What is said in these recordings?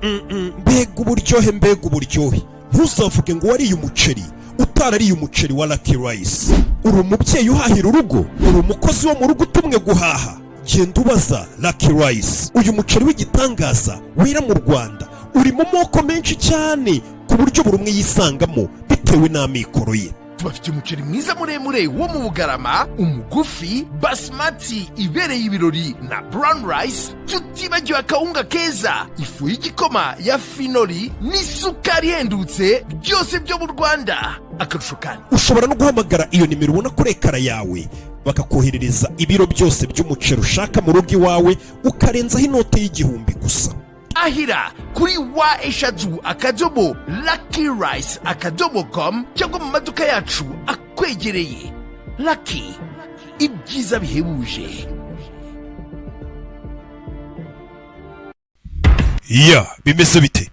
mbega uburyohe ntuzavuge ngo wariye umuceri utarariye umuceri wa Lucky Rice. Uri umubyeyi uhahira urugo, uri umukozi wo mu rugo utumwe guhaha, genda ubaza Lucky Rice. Uyu muceri w'igitangaza wera mu Rwanda uri mu moko menshi cyane ku buryo buri umwe yisangamo bitewe n'amikoro ye. Tubafite umuceri mwiza muremure wo mu Bugarama, umugufi, basmati ibereye ibirori na brown rice, tutibagiwe akawunga keza, ifu y'igikoma ya finoli n'isukari ihendutse, byose byo mu Rwanda. Akarusho kandi ushobora no guhamagara iyo nimero ubona kuri ekara yawe bakakoherereza ibiro byose by'umuceri ushaka mu rugo iwawe ukarenzaho inote y'igihumbi gusa. Ahira kuri wa@luckyrice.com cyangwa mu maduka yacu akwegereye. Lucky, ibyiza bihebuje. Bimeze bite?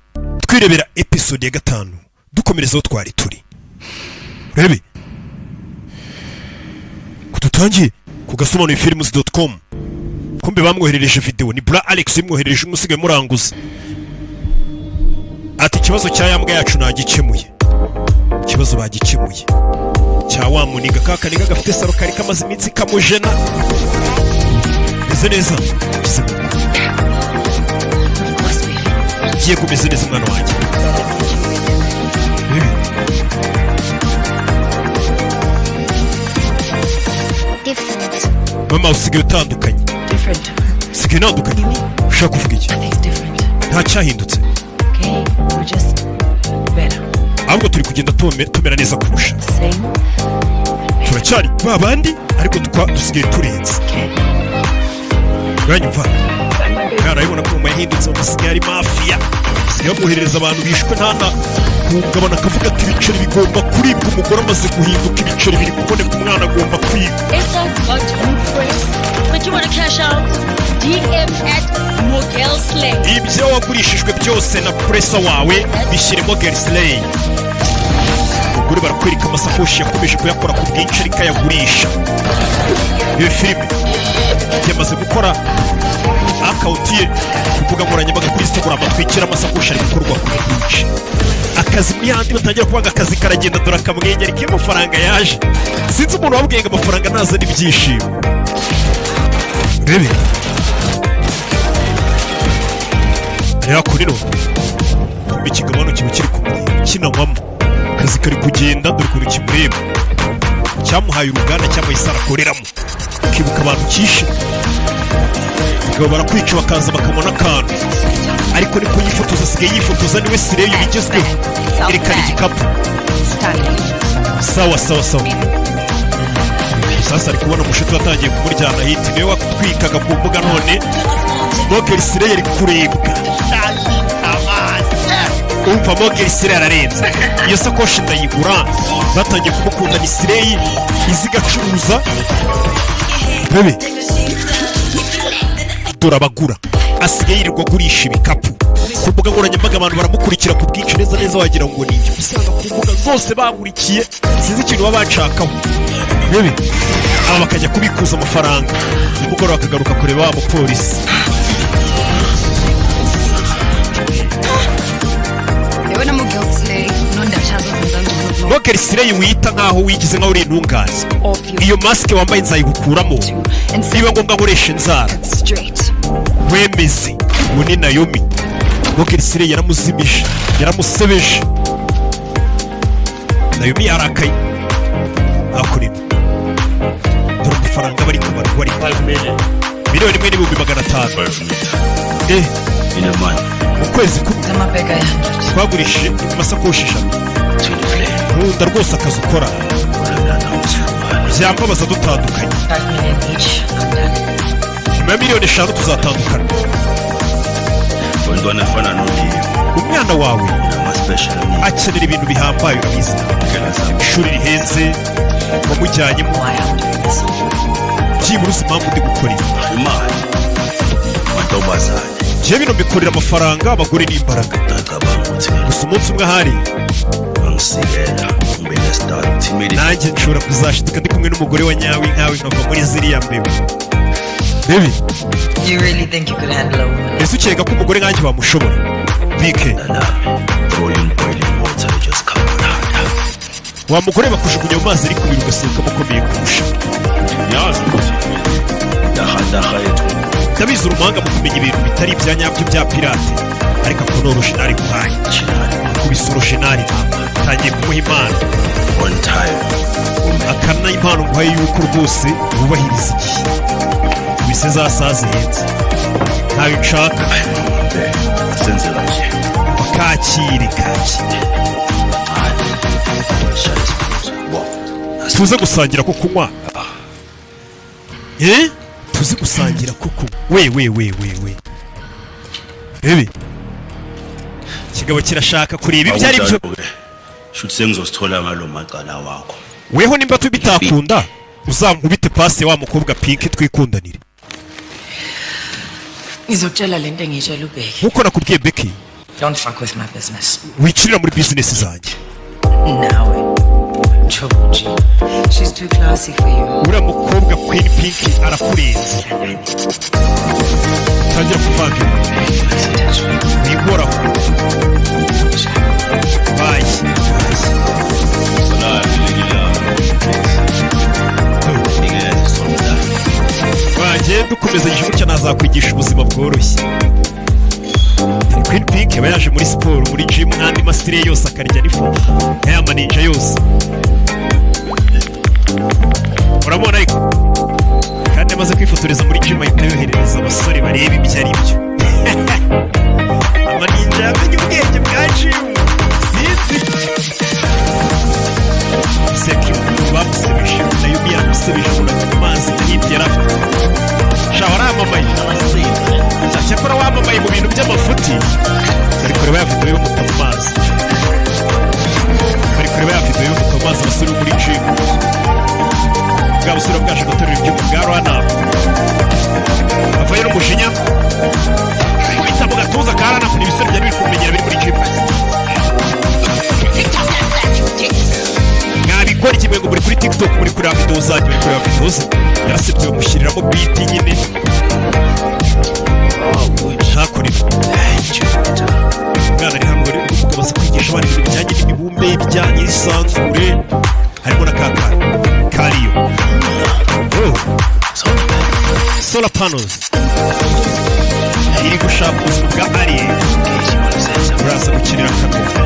Twirebera episode ya 5 dukomerezaho twari turi. Rebe kututangiye ku Agasobanuye.com. Kumbe bamwoherereje video ni Bra Alex imwoherereje umusigaye muranguza. Ati ikibazo cya yambwa yacu nagikemuye. Ikibazo bagikemuye. Cya wa muniga kakaniga gafite saro kari kamaze iminsi kamujena. Meze neza. Giye kumeze neza mwana wanjye. Mama usigaye utandukanye. Sigaye ntandukanye. Ushaka kuvuga iki? Nta cyahindutse. Ahubwo turi kugenda tumera neza kurusha. Turacyari babandi ariko dusigaye turenze. Uranyumva? Kana ibona ko yahindutse umusigaye ari mafia. Sigaye guhereza abantu bishwe ntana kugabana kavuga ati ibiceri bigomba kuribwa umugore amaze guhinduka ibiceri biri kuboneka umwana agomba kwiga. But you want to cash out? DM @mogelslay. Ibyo wagurishijwe byose na pressa wawe bishyire Mogelslay. Ugure barakwereka amasakoshi yakomeje kuyakora ku bwinshi ariko yagurisha. Iyo filime yamaze gukora account ye kuvuga nkoranyambaga kuri Instagram atwikira amasakoshi ari gukorwa ku bwinshi. Akazi muri handi batangira kuvuga akazi karagenda dora kamwenya ariko amafaranga yaje. Sinzi umuntu wabwiye ngo amafaranga naza n'ibyishimo. Bebe yakuriro ikigabano kiba kiri kumureba kinawamo akazi kari kugenda dore kuri kimureba cyamuhaye uruganda cyangwa isara akoreramo kibuka abantu kishe ngo barakwica bakaza bakamona akantu ariko niko yifotoza asigaye yifotoza niwe sireyo bigezweho erekana igikapu sawa sasa ari kubona umushuti watangiye kumuryana hiti niwe watwikaga ku mbuga none Mogelslay ari kurebwa umva Mogelslay ararenze iyo sakoshi ndayigura batangiye kumukunda ni Slay izigacuruza bebe turabagura asigaye yirirwa agurisha ibikapu ku mbuga nkoranyambaga abantu baramukurikira ku bwinshi neza wagira ngo ni ibyo usanga ku mbuga zose bagurikiye sinzi ikintu baba bashakaho bebe aba bakajya kubikuza amafaranga nimugoroba bakagaruka kureba wa mupolisi. Mogelslay wita nkaho wigize nkaho uri intungane. Iyo mask wambaye nzayigukuramo niba ngombwa nkoresha inzara wemeze ubu ni Naomi. Mogelslay yaramuzimije yaramusebeje Naomi yarakaye akurimo dore amafaranga bari kubarwa ari miliyoni 1,500,000 ukwezi kumwe twagurishije amasakoshi 5 nkunda rwose akazi ukora byambabaza dutandukanye nyuma ya miliyoni 5 tuzatandukana. Umwana wawe akenera ibintu bihambaye urabizi ishuri rihenze wamujyanyemo byibura uzi impamvu ndi gukora ibi njye bino mbikorera amafaranga abagore n'imbaraga gusa umunsi umwe ahari nanjye nshobora kuzashituka ndi kumwe n'umugore wa nyawe nkawe nkava muri ziriya mbeba bebe ese ukeka ko umugore nkanjye bamushobora bike wa mugore bakujugunya mu mazi ariko biruka ugasohoka mukomeye kurusha ndabizi urumanga mu kumenya ibintu bitari ibya nyabyo bya pirate ariko ako ni orojinari guhaye kubisa orojinari tangiye kumuha impano akana impano nguhaye yuko rwose wubahiriza igihe kubise za saa zihenze ntayo nshaka kakire tuze gusangira ko kunywa tuze gusangira ko kunywa we rebe kigabo kirashaka kureba ibyo ari byo weho nimba tubitakunda uzamubite pasi wa mukobwa pike twikundanire ngizokutshela lento engitshela ubheki nkuko nakubwiye Becky don't fuck with my business wicirira muri business zanjye nawe Chobuchi she's too classy for you uriya mukobwa Queen Pink arakurenze tangira kuvanga wigoraho bayi bagiye dukomeza igihugu cyo nazakwigisha ubuzima bworoshye Queen Pink aba yaje muri siporo muri gym n'andi masitire yose akarya n'ifu nk'aya maninja yose urabona ariko kandi amaze kwifotoreza muri gym ahita yoherereza abasore bareba ibyo ari byo amaninja yamenye ubwenge bwa gym sinzi seki bamusebeje nayo yamusebeje mu mazi n'ibyo yarafite shaho aramamaye cyakora wamamaye mu bintu by'amafuti bari kureba ya video y'umuta mu mazi abasore muri gym bwa busore bwaje guterura ibyuma bwa rwana avayo n'umujinya bita mu gatuza ka rwana kuri ibisore byari biri kumenyera biri muri gym mwabikora kimwe ngo muri kuri TikTok muri kureba video zanyu muri kureba videos yarasebye bamushyiriramo beat nyine ntakorera umwana ari hano ngo ukabaza kwigisha abana ibintu bijyanye n'imibumbe bijyanye n'isanzure harimo na kariyo solar panels iri gushaka ubuzima bwa ariye uraza gukinira kamera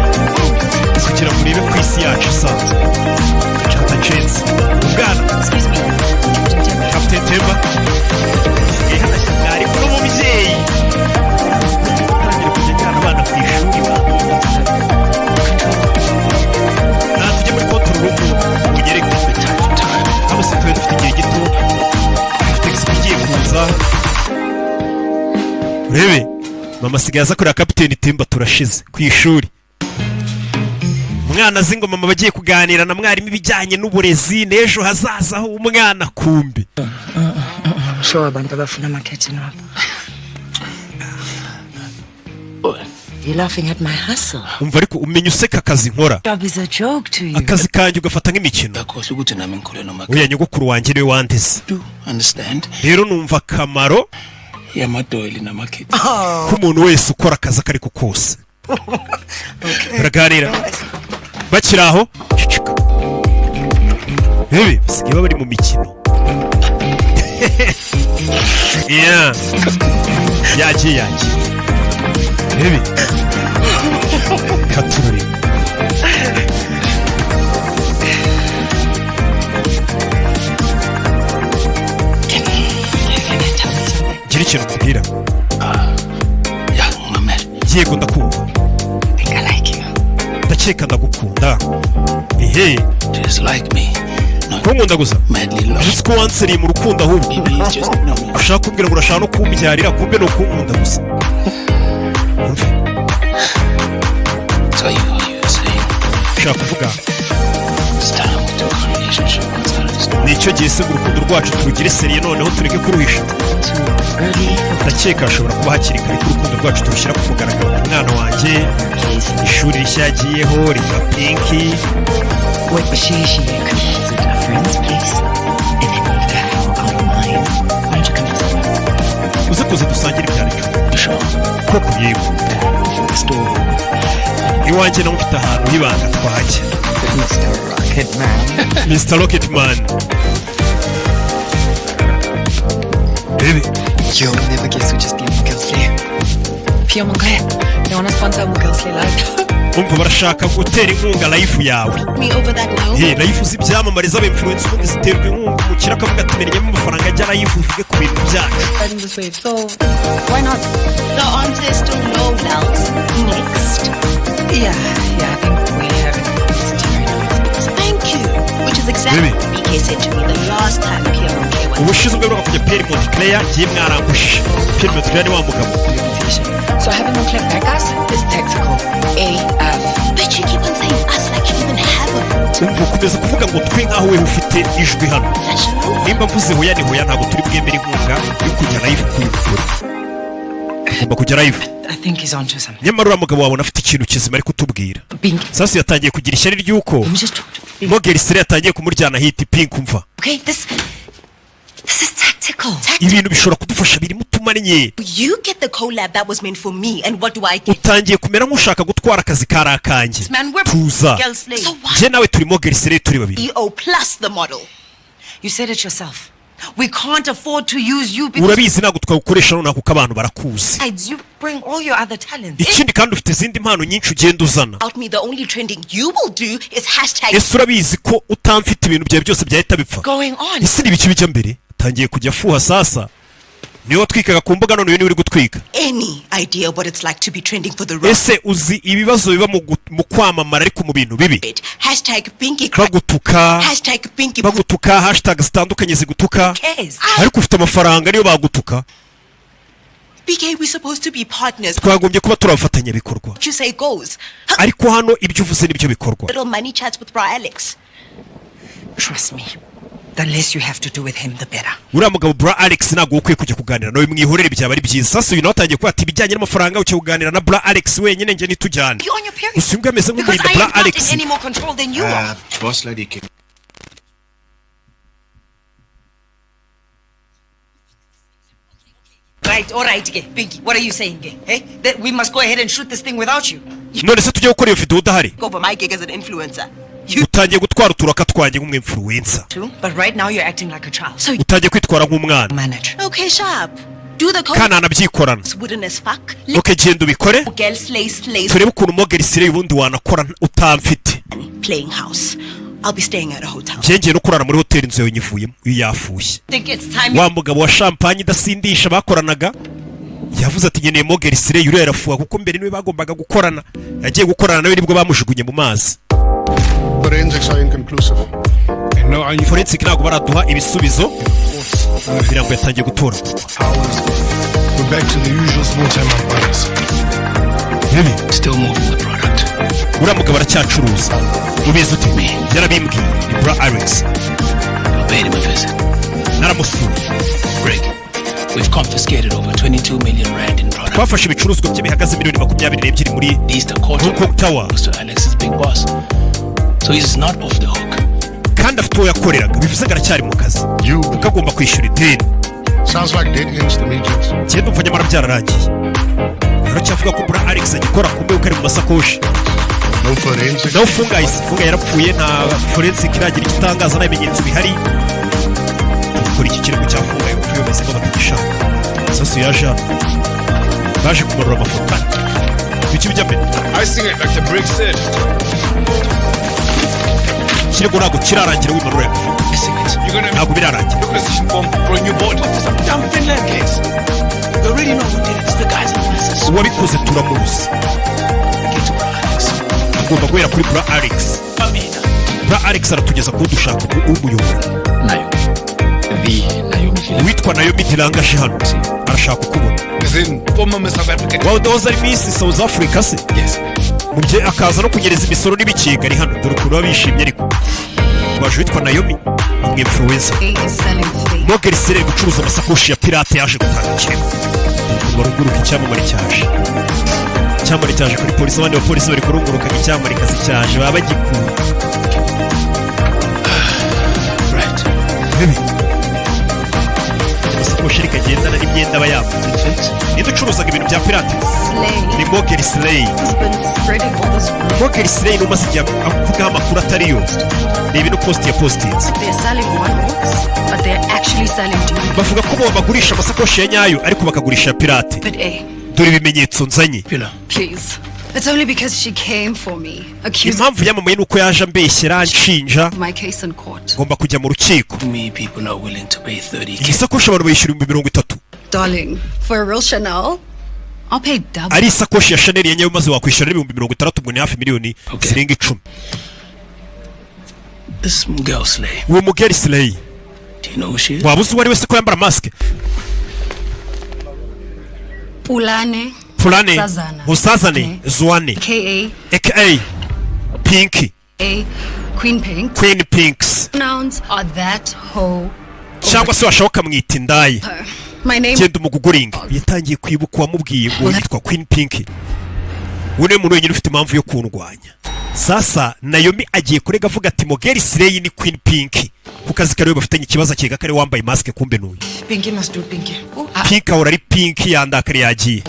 kugira ngo urebe ku isi yacu isanzwe hatacetse ubwana Captain Temba ari kuno mubyeyi tangira kujya cyane abana ku ishuri natujye muri kontor rugo unyereke abo se tuwe dufite igihe gito dufite igiye kuza urebe mama asigaye aza kureba Captain Temba turashize ku ishuri umwana azi ngo mama bagiye kuganira na mwarimu ibijyanye n'uburezi n'ejo hazaza ho umwana kumbi sure abantu abafuna marketing wabo You're laughing at my hustle. umva ariko umenya useka akazi nkora Job is a joke to you. akazi kanjye ugafata nk'imikino oya nyogokuru wanjye niwe wandeze rero numva akamaro k'umuntu wese ukora akazi ako ariko kose baraganira bakiri aho cicika bebe basigaye bari mu mikino yagiye bebe katurore gira ikintu kubwira yego ndakumva ndakeka ndagukunda ehe ko nkunda gusa uretse ko wanseriye mu rukundo ahubwo ushaka kubwira ngo urashaka no kumbyarira kumbe no kunkunda gusa ushaka kuvuga nicyo gihe se urukundo rwacu turugire seriye noneho tureke kuruhisha ndakeka hashobora kuba hakiri kare ko urukundo rwacu turushyira ku mugaragaro ku mwana wanjye ishuri rishya yagiyeho riva pinki uze kuza dusangire ibyari byo koko yego next door. iwanjye nawe ufite ahantu h'ibanga twajya. Mr. Rocketman. Mr. Rocketman. Baby. You'll never guess who just gave Mugelsley. Pio Mungaye, they want to sponsor Mugelsley Live. Umva barashaka gutera inkunga life yawe. Me over that now. Life uzi ibyamamariza ab'influence ubundi ziterwa inkunga umukira akavuga ati menyemo amafaranga ajya life uvuge ku bintu byacu. Starting this wave, so why not? The answer is still no, Bells. Next. Yeah, I think we have it. Thank you. Which is exactly what BK said to me the last time Pierre Montclair went. Ubushize ubwo kujya Pierre Montclair ngiye mwarangushe. Pierre Montclair ni wa mugabo. So having Montclair back us is tactical. AF. But you keep on saying us like you even have a vote. Umva kugeza kuvuga ngo twe nkaho we ufite ijwi hano. Nimba mvuze hoya ni hoya ntabwo turi bwemere inkunga yo kujya live kuyikura. Ugomba kujya live. I think he's onto something. Nyamara uriya mugabo wabona afite ikintu kizima ari kutubwira. Sasa yatangiye kugira ishyari ry'uko Mogersire yatangiye kumuryana hiti Pink umva. Okay, this is tactical. Ibintu bishobora kudufasha biri mutumanye. You get the collab that was meant for me, and what do I get? Utangiye kumera nk'ushaka gutwara akazi karakanjye. Tuza. So what? Je nawe turi Mogersire turi babiri. EO plus the model. You said it yourself. We can't afford to use you because Urabizi ntabwo twagukoresha none kuko abantu barakuzi. you bring all your other talents. Ikindi kandi ufite izindi mpano nyinshi ugenda uzana. Out me, the only trending you will do is hashtag. Ese urabizi ko utamfite ibintu byawe byose byahita bipfa. Going on. Ese ni ibiki bijya mbere? Tangiye kujya fuha sasa. Niyo twikaga ku mbuga none uri gutwika. Any idea what it's like to be trending for the road? Ese uzi ibibazo biba mu kwamamara ariko mu bintu bibi. Hashtag Pinky Bagutuka. Hashtag Pinky. Bagutuka hashtag zitandukanye zigutuka. Ariko ufite amafaranga niyo bagutuka. BK, we supposed to be partners. Twagombye kuba turafatanya bikorwa. What you say goes. Ariko hano ibyo uvuze nibyo bikorwa. Little money chats with Bra Alex. Trust me. The less you have to do with him, the better. Uriya mugabo Bra Alex ntabwo ukwiye kujya kuganira nawe mwihorere byaba ari byiza. Sasa uyu nawe atangiye kuba ati ibijyanye n'amafaranga ucyo kuganira na Bra Alex wenyine nge nitujyane. Usimbwe ameze nk'umurinda Bra Alex. Because I am not in any more control than you are. Boss lady came. Right, all right, Pinky. What are you saying, hey? That we must go ahead and shoot this thing without you. None se tujye gukora iyo video udahari. Go for my gig as an influencer. Utangiye gutwara uturaka twanjye nk'umwinfluencer. True, but right now you're acting like a child. So Utangiye kwitwara nk'umwana. manage. Okay, sharp. Do the code. Kana anabyikorana. Wooden as fuck. Okay, genda ubikore. Girl slays. Turebe ukuntu Mogersire ubundi wanakora utamfite. Playing house. I'll be staying at a hotel. Ngiye no kurara muri hoteli nzo yonyivuyemo yafushye. Think it's time. Wa mugabo wa champagne idasindisha bakoranaga yavuze ati nyeneye Mogersire yuri yarafuha kuko mbere niwe bagombaga gukorana. Yagiye gukorana nawe nibwo bamushugunye mu mazi. Forensics are inconclusive. Forensic ntabwo baraduha ibisubizo. Birango yatangiye gutora. We're back to the usual small time buyers. Still moving the product. Uriya mugabo aracyacuruza. Ubizi ute? Yarabimbwiye ni Bra Alex. I paid him a visit. Naramusuye. Rick, we've confiscated over 22 million rand in product. Twafashe ibicuruzwa bye bihagaze miliyoni 22 muri These the quarter Hong Tower. to Alex's big boss. So he's not off the hook. Kandi afite uwo yakoreraga bivuze aracyari mu kazi. Kuko agomba kwishyura ideni. Sounds like dead ends to me, James. Cyenda umva nyamara byararangiye. Aracyavuga ko Bra Alex agikora kumbe uko ari mu masakoshi. No forensics. Nawe ufunga yarapfuye nta forensic iragira igitangaza n'ibimenyetso bihari. Kuri iki kirego cyafunga yapfuye bose babagisha. Sasa yaje baje kumurura amafoto. Biki bijya mbere. I sing it like the brick said. Kirego ntabwo kirarangira wimarura. You're gonna Ntabwo birarangira. position form for a new board. It's a damn Finland case. You already know who did it. It's the guys in the Uwabikoze turamuzi. Get to Bra Alex. Tugomba guhera kuri Bra Alex. Bra Alex aratugeza ku dushaka umuyobora. Witwa Naomi Dilangaje hano. Arashaka kubona. As in, former Miss South Africa. Wow, those are Miss South Africa se. Yes. Mubye akaza no kunyereza imisoro n'ibikiga ari hano dore kuba bishimye ariko. Waje witwa Naomi umwinfluencer. Mogersire gucuruza amasakoshi ya pirate yaje gutanga ikirego. Baruguruka icyamamare cyaje. Icyamamare cyaje kuri polisi abandi bapolisi bari kurunguruka icyamamare kazi cyaje baba bagikura. Right. Amasakoshi amasakoshi ariko agendana n'imyenda aba yambaye. Ninde ucuruzaga ibintu bya pirate? Ni Mogeri Slay. Mogeri Slay ni umaze igihe avugaho amakuru atariyo. Ni ibintu post ya postinze. Bavuga ko bo bagurisha amasakoshi ya nyayo ariko bakagurisha ya pirate. Dore ibimenyetso nzanye. It's only because she came for me. Impamvu yamamaye nuko yaje ambeshyera anshinja. My case in court. Ngomba kujya mu rukiko. People not willing to pay 30K. Isakoshi abantu bayishyura 30,000. Darling, for a real Chanel, I'll pay double. Ari isakoshi ya Chanel ya nyayo maze wakwishyura 60,000 ubwo ni hafi miliyoni zirenga 10. This girl Slay. Uwo Mogeri Slay. Do you know who she is? Waba uzi uwo ari wese ko yambara mask? Pulane. Musazane. Zwane. K.A. Pinky. Queen Pink. Queen Pinks. Pronouns are that hoe. Cyangwa se washoboka mwita indayi. My name. Genda umuguguringa. Yatangiye kwibuka wamubwiye ngo yitwa Queen Pinky. Une muntu wenyine ufite impamvu yo kundwanya. Sasa Naomi agiye kurega avuga ati Mogeri Slay ni Queen Pinky. Kukazi kare bafitanye ikibazo akega kare wambaye mask kumbe nuyu. Pinky must do Pinky. Pinky ahora ari Pinky yandakare yagiye.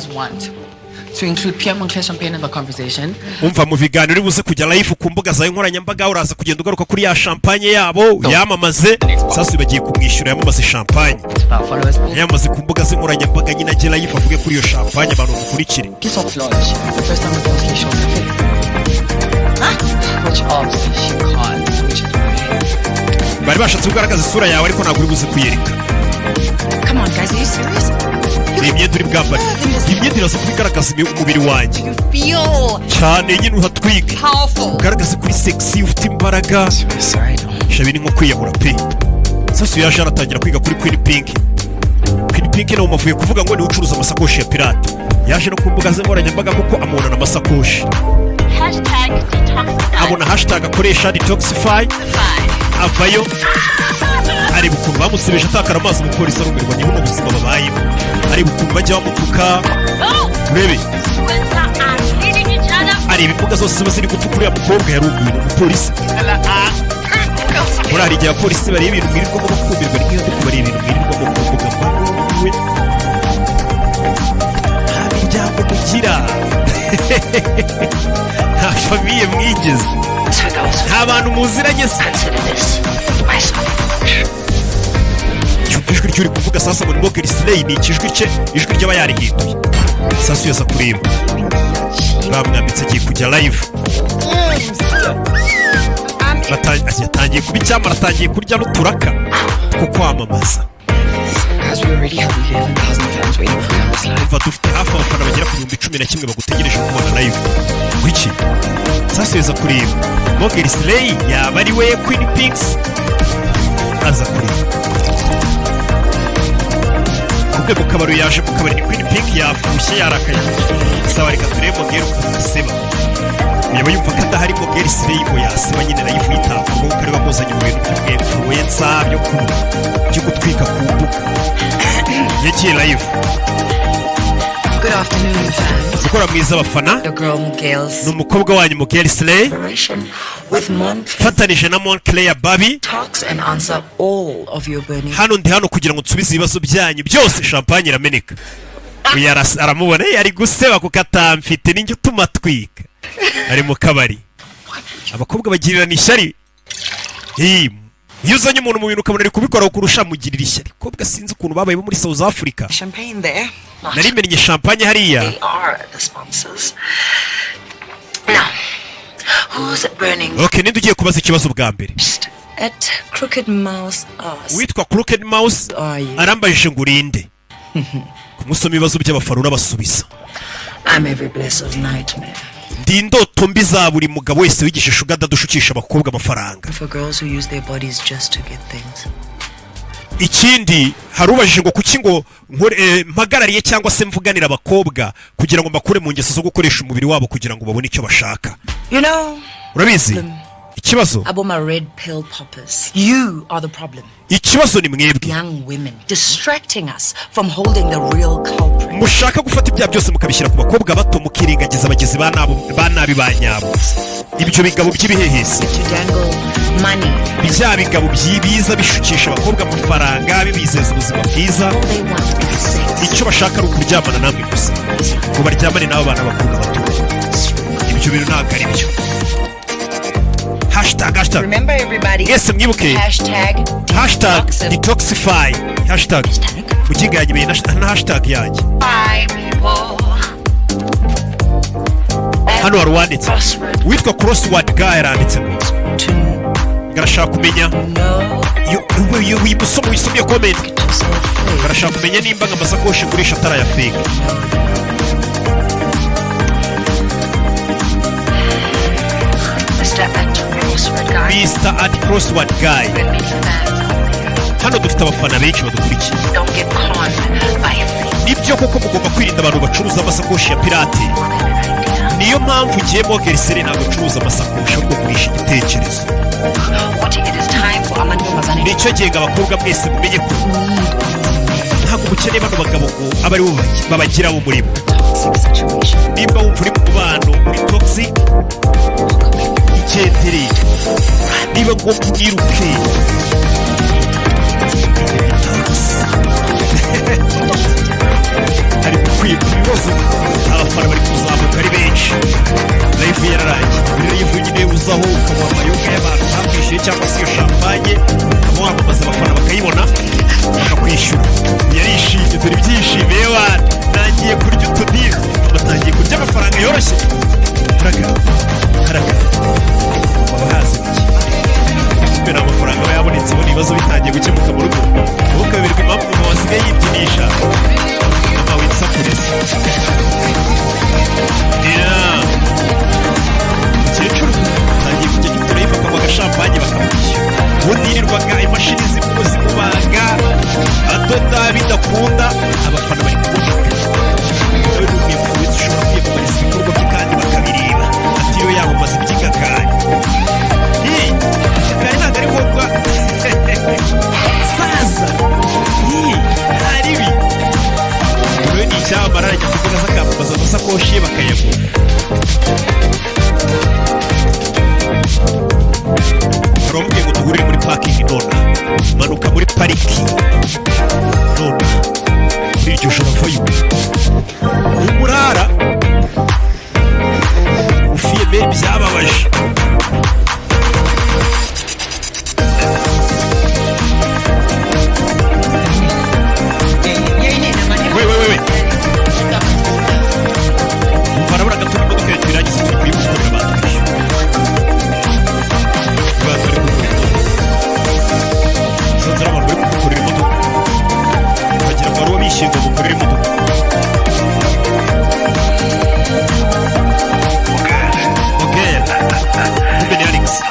To include Pierre Moncler Champagne in the conversation. Umva mu biganiro buze kujya live ku mbuga za nkoranyambaga uraza kugenda ugaruka kuri ya champagne yabo yamamaze. Sasa bagiye kumwishyura yamamaze champagne. Yamaze ku mbuga z'inkoranyambaga nyine agiye live avuge kuri iyo champagne abantu bakurikire. Bari bashatse kugaragaza isura yawe ariko ntabwo uri buze kuyereka. Come on guys, are you serious? Imyenda uri bwambare. Imyenda iraza kubigaragaza umubiri wanjye. Cyane nyine uhatwike. Ugaragaza kuri sexy ufite imbaraga. Shabini nko kwiyahura pe. Sasa yaje aratangira kwiga kuri Queen Pink. Queen Pink nawe mavuye kuvuga ngo ni ucuruza amasakoshi ya pirate. Yaje no ku mbuga z'inkoranyambaga kuko amubona n'amasakoshi. Abona hashtag akoresha detoxify. Avayo. Ari bukuntu bamusebeje atakara amazi mu polisi arumirwa niho ubuzima babayemo. Ari bukuntu bajya bamutuka. Urebe. Ari imbuga zose ziba ziri gutukura ya mukobwa yarumiwe umupolisi. Muri ari igihe abapolisi bari ibintu mwirirwa mu kumirwa n'iyo ndiko bari ibintu mwirirwa mu kuvuga mbawe. Ibyambo kugira. Nta famiye mwigeze. Nta bantu muziranye se. Ijwi ry'uri kuvuga sasa muri Mogeri Slay ni ikijwi cye, ijwi ry'aba yarihinduye. Sasa yaza kureba. Bamwambitse agiye kujya live. Yatangiye kuba icyamara, atangiye kurya n'uturaka two kwamamaza. Umva dufite hafi abafana bagera ku 11,000 bagutegereje kubona live. Wiki sasa yaza kureba Mogeri Slay yaba ari we Queen Pinks. Aza kureba ubwo kabari yaje mu kabari Queen Pink yafushye yarakaye. Sawa reka turebe Mogeri kuseba. Yaba yumva ko adahari Mogeri Slay ngo yaseba nyine live yitabwaho kare bamuzanye mu bintu by'influencer byo gutwika ku mbuga. Yagiye live. Good afternoon, fans. Ukora mwiza abafana. The girl Mogeri. N'umukobwa wanyu Mogeri Slay. With Moncler. Fatanije na Moncler Baby. Talks and answer all of your burning. Hano ndi hano kugira ngo nsubize ibibazo byanyu byose. Champagne irameneka. Uyu aramubona yari guseba kuko atamfite n'injye utuma twika. Ari mu kabari. Abakobwa bagirira n'ishyari. Iyo uzanye umuntu mu bintu ukabona ari kubikora kurusha mugirira ishyari. Kobwa sinzi ukuntu babaye muri South Africa. Champagne there. Nari menye champagne hariya. They are the sponsors. Now, who's burning? Okay, ninde ugiye kubaza ikibazo bwa mbere? At Crooked Mouse us. Witwa Crooked Mouse arambajije ngo urinde. Kumusoma ibibazo by'abafarura basubiza. I'm every blessed nightmare. Ndi indoto mbi za buri mugabo wese wigisha shuga dadushukisha abakobwa amafaranga. For girls who use their bodies just to get things. Ikindi harubajije ngo kuki ngo mpagarariye cyangwa se mvuganira abakobwa kugira ngo mbakure mu ngeso zo gukoresha umubiri wabo kugira ngo babone icyo bashaka. You know, urabizi ikibazo Aboma red pill poppers. You are the problem. Ikibazo ni mwebwe. Young women distracting us from holding the real culprit. Mushaka gufata ibya byose mukabishyira ku bakobwa bato mukirengagiza abagizi ba nabi ba nyabo. ibyo bigabo by'ibihehesi To dangle money. bya bigabo biza bishukisha abakobwa amafaranga bibizeza ubuzima bwiza All they want is sex. icyo bashaka ari ukuryamana namwe gusa ngo baryamane n'abo bana bakobwa bato ibyo bintu ntabwo ari byo hashtag Remember, everybody. mwese mwibuke hashtag detoxify hashtag mukinga yanjye na hashtag yanjye hano hari uwanditse witwa crossword guy yaranditsemo ngarashaka kumenya umusoma wisomye comment ngarashaka kumenya nimba nk'amasakoshi ngurisha atari aya fake Mr. at crossword guy hano dufite abafana benshi badukurikiye nibyo koko mugomba kwirinda abantu bacuruza amasakoshi ya pirate niyo mpamvu ugiyemo geriseri ntabwo acuruza amasakoshi ahubwo kugurisha igitekerezo nicyo gihe ngo abakobwa mwese mumenye ko ntabwo mukeneye bano bagabo ngo abe aribo babagira abo murimo nimba wumva uri mu mubano uri toxic igendere niba ngombwa unyiruke ari gukwiye ku bibazo abafana bari kuzamuka ari benshi live yararangiye muri live nyine uzaho ukamuha amayoga y'abantu bamwishyuye cyangwa se iyo champagne ukaba wamamaza abafana bakayibona bakakwishyura yarishimye dore ibyishimiye wana nagiye kurya utudiri batangiye kurya amafaranga yoroshye haraga baba hazi iki kubera amafaranga aba yabonetse ubona ibibazo bitangiye gukemuka mu rugo ukaberwa impamvu umuntu wasigaye yibyinisha mama winsakuriza umukecuru atangiye kujya gitura yifata agashampanye bakamwishyura ubundi yirirwaga imashini zimubaga adoda bidakunda abafana bari kuboneka nawe n'umwe mu wese ushobora kwiyamamariza ibikorwa bye kandi bakabireba atiriwe yamamaza iby'ingakari ingakari ntabwo ari ngombwa saza hari ibi uyu ni icyamamara arajya kuvuga akamamaza amasakoshi ye bakayagura baramubwiye ngo duhurire muri parking nona manuka muri pariki nona muri iryo joro avayo umurara ufiyemeri byababaje we barabura gato imodoka yacu irangiza turi kuyikorera abantu sonzera abantu bari kugukorera imodoka bagira ngo aribo bishinga gukorera imodoka kumbe ni Alex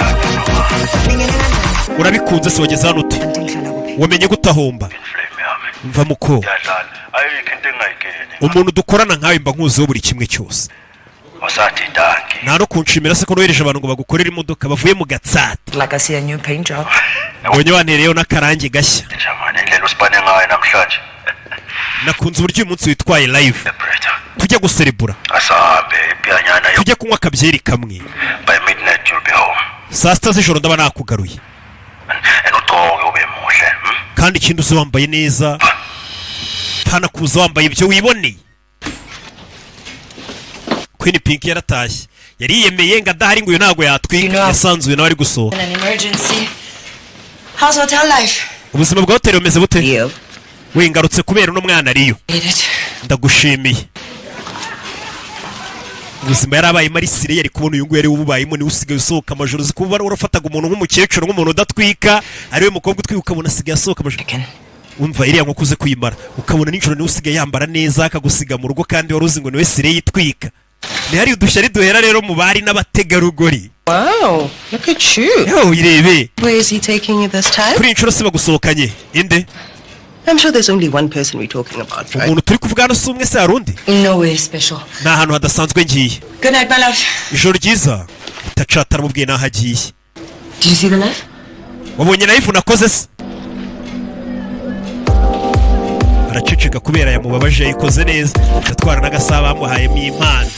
urabikunze se wageze hano ute wamenye gutahomba mva muko umuntu dukorana nkawe mba nkuziho buri kimwe cyose nta no kunshimira se ko nohereje abantu ngo bagukorere imodoka bavuye mu gatsata Like I see a new paint job. mbonye wantereyeho n'akarangi gashya nakunze uburyo uyu munsi witwaye live tujya guserebura tujya kunywa akabyeri kamwe saa sita z'ijoro ndaba nakugaruye kandi ikindi uzi wambaye neza ntanakuza wambaye ibyo wiboneye Queen Pink yaratashye yari yiyemeye ngo adahari ngo uyu ntabwo yatwika yasanzuye nawe ari gusohoka An emergency. How's hotel life? ubuzima bwa hoteli bumeze bute wingarutse kubera uno mwana ariyo ndagushimiye ubuzima yarabaye marisire yari kubona uyu nguyu yari ububayemo niwe usigaye usohoka amajoro uzi kuba warafataga umuntu nk'umukecuru nk'umuntu udatwika ariwe mukobwa utwika ukabona asigaye asohoka amajoro umva iriya nkoko uze kuyimara ukabona nijoro niwe usigaye yambara neza akagusiga mu rugo kandi wari uzi ngo niwe sire yitwika ntihari udushyari duhera rero mu bari n'abategarugori Wow, look at you. yewe irebe Where is he taking you this time? kuri inshuro se bagusohokanye inde I'm sure there's only one person we're talking about, right? umuntu turi kuvuga hano si umwe se hari undi Nowhere special. ni ahantu hadasanzwe ngiye Good night, my love. ijoro ryiza itacata aramubwiye n'aho agiye Did you see the life? wabonye live nakoze se araceceka kubera yamubabaje yayikoze neza ndatwara n'agasaba bamuhayemo impano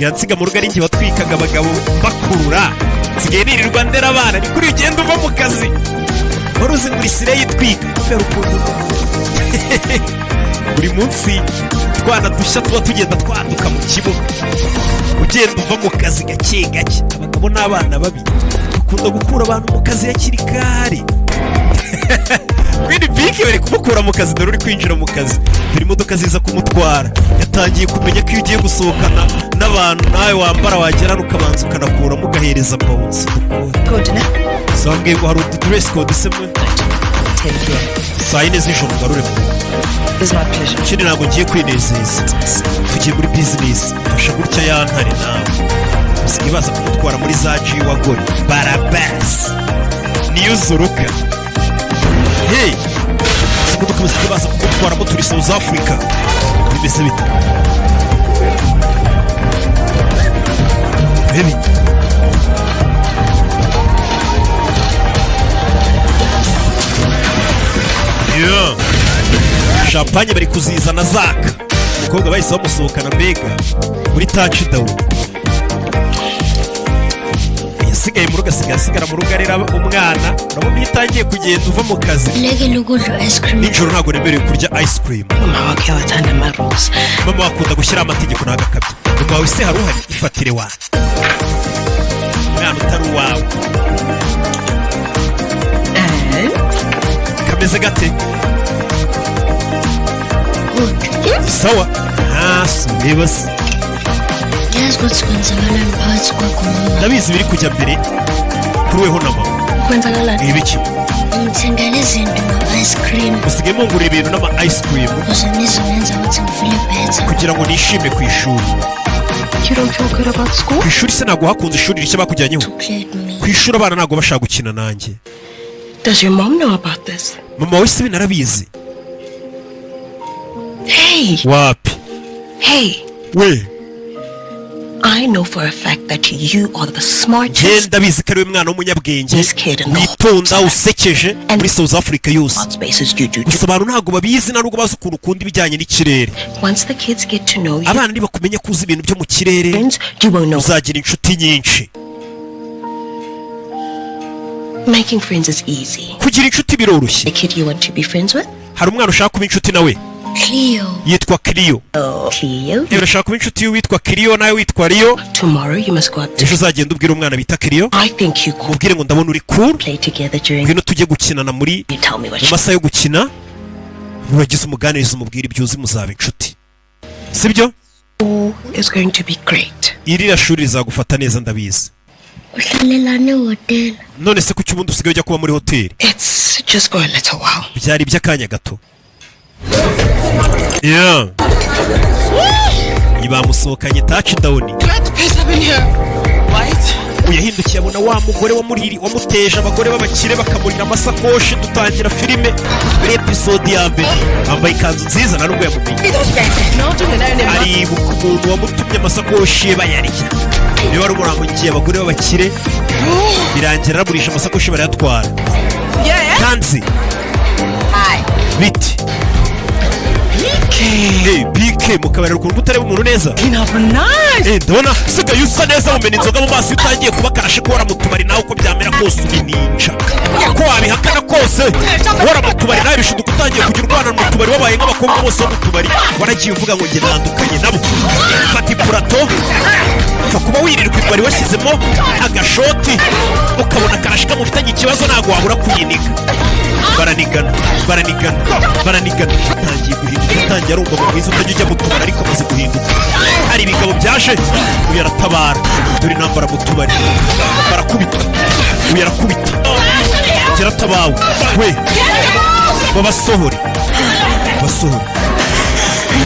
sigaye nsiga mu rugo ari njye watwikaga abagabo bakurura, sigaye nirirwa ndera abana, ni kuri ugenda uva mu kazi wari uzi ngo isire yitwika kubera ukuntu buri munsi twana dushya tuba tugenda twanduka mu kibuga, ugenda uva mu kazi gake gake. Abagabo n'abana babi bakunda gukura abantu mu kazi hakiri kare. Queen Bike bari kumukura mu kazi, dore uri kwinjira mu kazi, dore imodoka ziza kumutwara. Yatangiye kumenya ko iyo ugiye gusohokana n'abantu nawe wambara wagerana ukabanza ukanakuramo ugahereza bounce. Sambwe ngo hari dress code semwe 10 p.m. saa yine z'ijoro ngarure mu It's my pleasure. kindi ntabwo ngiye kwinezeza, tugiye muri business fasha gutya yantare nawe usigaye baza kumutwara muri za G-Wagon barabas niyo zuruka. Hey, imodoka basigaye baza kumutwaramo turi South Africa, bimeze bite baby? Yeah. Champagne bari kuzizana zaka, umukobwa bahise bamusohokana mbega muri touchdown. Yasigaye mu rugo, asigara mu rugo arera umwana. Urabona iyo utangiye kugenda uva mu kazi nijoro ntabwo nemerewe kurya ice cream. Mama wake watanda my rules. Mama wakunda gushyira amategeko ntagakabye. Mama wawe se hari uhari? Ifatire wawe umwana utari uwawe. Kameze gate? Sawa. Sibibase ndabizi biri kujya mbere kuri weho na mama. Ibiki usigaye mungurira ibintu n'ama ice cream kugira ngo nishime ku ishuri. You don't feel good about school? Ku ishuri se ntabwo hakunze ishuri rishya bakujyanyeho? Ku ishuri abana ntabwo bashaka gukina nanjye. Does your mom know about this? Mama we se binarabizi? Hey! Wapi? Hey! We! I know for a fact that you are the smartest ndabizi ko ari we mwana w'umunyabwenge kid in the witonda usekeje muri South Africa yose. spaces you do. Gusa abantu ntabwo babizi ntabwo bazi ukuntu ukunda ibijyanye n'ikirere. Once the kids get to know you, Abana nibakumenya ko uzi ibintu byo mu kirere you will know. uzagira inshuti nyinshi. Making friends is easy. Kugira inshuti biroroshye. The kid you want to be friends with? Hari umwana ushaka kuba inshuti nawe yitwa Clio. Cleo. Urashaka kuba inshuti witwa Clio nawe witwa Rio. Tomorrow you must go out to Ejo uzagenda ubwira umwana bita Clio, I think you could ubwire ngo ndabona uri cool, play together during. ngwino tujye gukinana muri You tell me what mu you masaha yo gukina. Nubagize umuganiriza umubwira ibyo uzi muzaba inshuti, sibyo? is going to be great. Iri shuri rizagufata neza ndabizi. None se kuki ubundi usigaye ujya kuba muri hoteli? It's just for a little while. Byari iby'akanya gato. Yeah. Bamusohokanye touchdown. Glad to pace up in here. Right? Uyahindukiye abona wa mugore wamuteje abagore b'abakire bakamurira amasakoshi. Dutangira filime muri episode ya mbere, bambaye ikanzu nziza na nubwo yamumenye. Ari umuntu wamutumye amasakoshi ye bayarya. Niba wari umurangiye abagore b'abakire birangira araburisha amasakoshi barayatwara. Tanzi biti BK mu kabari ukuntu utareba umuntu neza. Ndabona usigaye usa neza mumena inzoga mu maso utangiye kuba karashe ko wara mu tubari nawe uko byamera kose ubininja. Ko wabihakana kose wara mu tubari nawe bishuduka utangiye kugira urwana mu tubari wabaye nk'abakobwa bose bo mu tubari. Waragiye uvuga ngo njye nandukanye nabo. Fata ipurato kuba wirirwa ibari washyizemo agashoti ukabona karashe kamufitanye ikibazo ntabwo wabura kuyiniga. Baranigana tangiye guhinduka, tangiye arumva mu mwiza utajya ujya mu tubari ariko amaze guhinduka. Hari ibigabo byaje uyu aratabara, dore intambara mu tubari barakubita, uyu arakubita kiratabawe we babasohore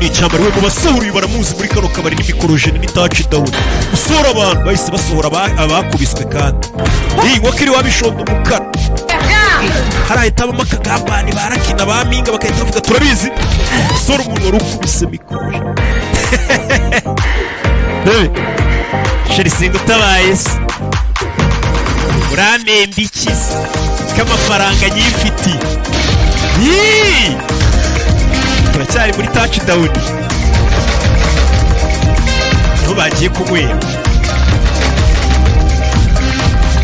ni icyambaro we mubasohora. Uyu baramuzi muri kano kabari n'imikorojeni ni touchdown. Usohora abantu bahise basohora abakubiswe kandi wakiri wabishonda umukara. Harahita abamo akagambane barakina baminga bagahita bavuga turabizi. Sora umuntu wari ukubise mikoro. Sheri singa utabaye se uramemba ikizi k'amafaranga nyifiti. Turacyari muri touchdown. niho bagiye kunywera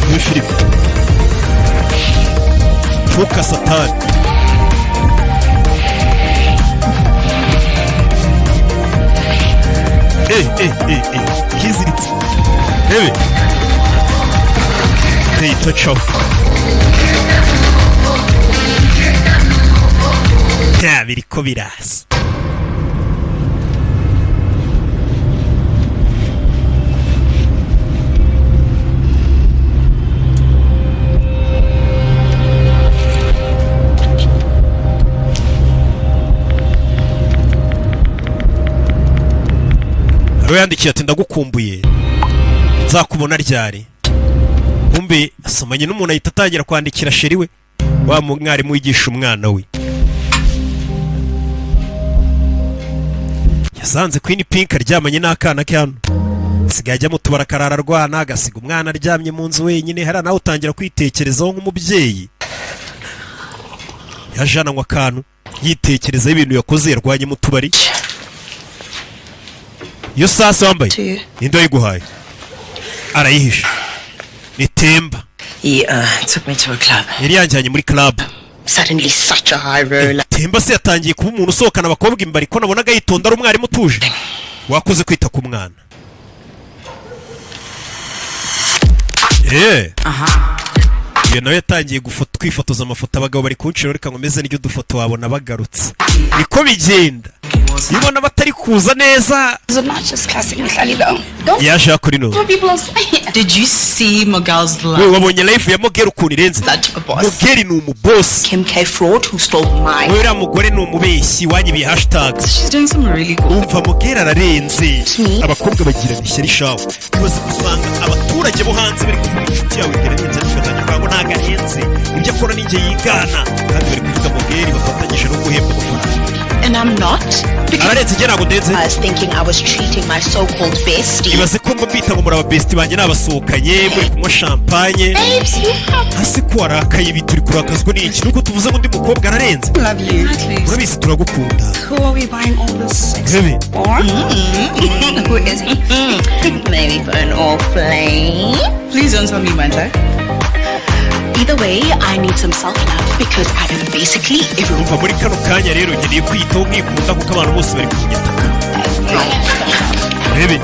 muri filime Fuka Satani. Kiziritse rebe itocaho biriko birasa. yandikiye ati ndagukumbuye nzakubona ryari. Kumbe asomanye n'umuntu ahita atangira kwandikira sheri we wa mwarimu wigisha umwana we. Yasanze Queen Pink aryamanye n'akana ke hano. Sigaye ajya mu tubara karara rwana agasiga umwana aryamye mu nzu wenyine. Hari nawe utangira kwitekerezaho nk'umubyeyi. Yajana ngo akantu yitekerezaho ibintu yakoze yarwanye mu tubari. Yo sasa wambaye indo yiguhaye arayihisha ni Temba. He took me to a club. Yari yanjyanye muri club. Suddenly such a high roller. Temba se yatangiye kuba umuntu usohokana abakobwa imbari ko nabonaga yitonda ari umwarimu utuje. Wakoze kwita ku mwana. Iyo nawe yatangiye kwifotoza amafoto abagabo bari kuncira reka ngomeze n'iryo dufoto wabona bagarutse. Niko bigenda. Ibona batari kuza neza. Yaje akuri no. Did you see Miguel's life? We wabonye life ya Miguel ukuntu irenze. Miguel ni umuboss. Kim K fraud who stole mine. Wera mugore ni umubeshyi wanyibiye hashtag. She's doing something really cool. Umva Miguel ararenze. Abakobwa bagira ishyari shawo. Ibaze gusanga abaturage bo hanze bari kuvuga inshuti yawe irenze tugatanya kwango nagarenze. Ibyo akora ninjye yigana. Kandi bari kuvuga Miguel bafatanyije no guhemba amafaranga. And I'm not. I was thinking I was treating my so-called bestie. Ibaze ko mbita ngo muraba bestie banje nabasohokanye muri kunywa champagne. Babes, you have. Hasi ko arakaye bituri kurakazwa n'iki nuko tuvuze ngo ndi mukobwa ararenze. Love you. Urabizi turagukunda. Who are we buying all this sex for? Who is he? Maybe for an old flame. Please don't tell me my type. Either way, I need some self-love because I am basically everyone. Umva muri kano kanya rero ngiye kwitaho mwikunda kuko abantu bose bari kunyataka. Rebe.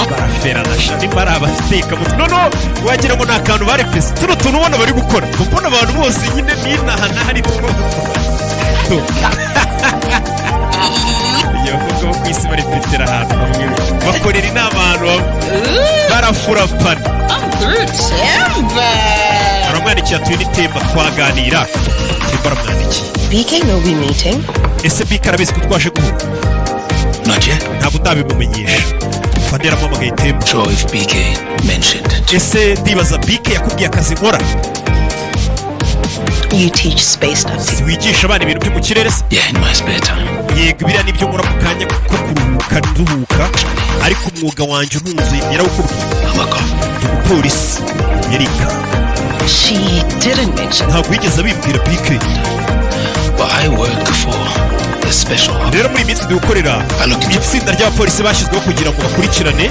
Barafera na shani barabaseka mutu. No, wagira ngo nakantu bari pese. Tuno tuntu ubona bari gukora. Mbona abantu bose nyine ninahana hari tuno. To. Yo kwisi bari petera ahantu hamwe. Bakorera inama ahantu barafura pana. Aramwandikiye atuye ni Temba twaganira. Temba aramwandikiye. BK know we meeting. Ese BK arabizi ko twaje guhura. Not yet. Ntabwo ndabimumenyesha. Fadera mpamagaye Temba. So if BK mentioned it. Ese ndibaza BK yakubwiye akazi nkora. You teach space stuff. Wigisha abana ibintu byo mu kirere se? Yeah, in my spare time. Yego biriya nibyo nkora ku kanya ko kuruhuka nduhuka. Ariko umwuga wanjye ntuzi yarawukubwiye. Umupolisi Yerika. She didn't mention. Ntabwo wigeze abibwira BK. But I work for a special. Rero muri minsi dukorera itsinda ry'abapolisi bashyizweho kugira ngo bakurikirane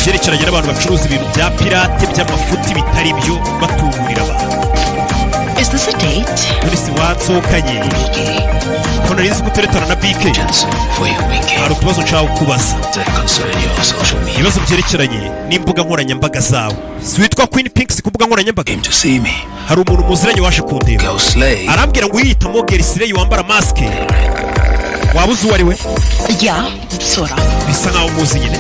byerekeranye n'abantu bacuruza ibintu bya pirate by'amafuti bitari byo batungurira abantu. Is this a date? Polisi watsokanye. Ko nari nzi guteretana na BK. For you, BK. Hari utubazo nshaka kubaza. That concern your social media. Ibibazo byerekeranye n'imbuga nkoranyambaga zawe. Switwa Queen Pink ku mbuga nkoranyambaga. Came to see me. Hari umuntu muziranye waje kundeba. Girl Slay. Arambwira ngo yita Miguel Slay wambara mask. Wabuze uwo ari we? Yeah, sort of. Bisa nkaho muzi nyine.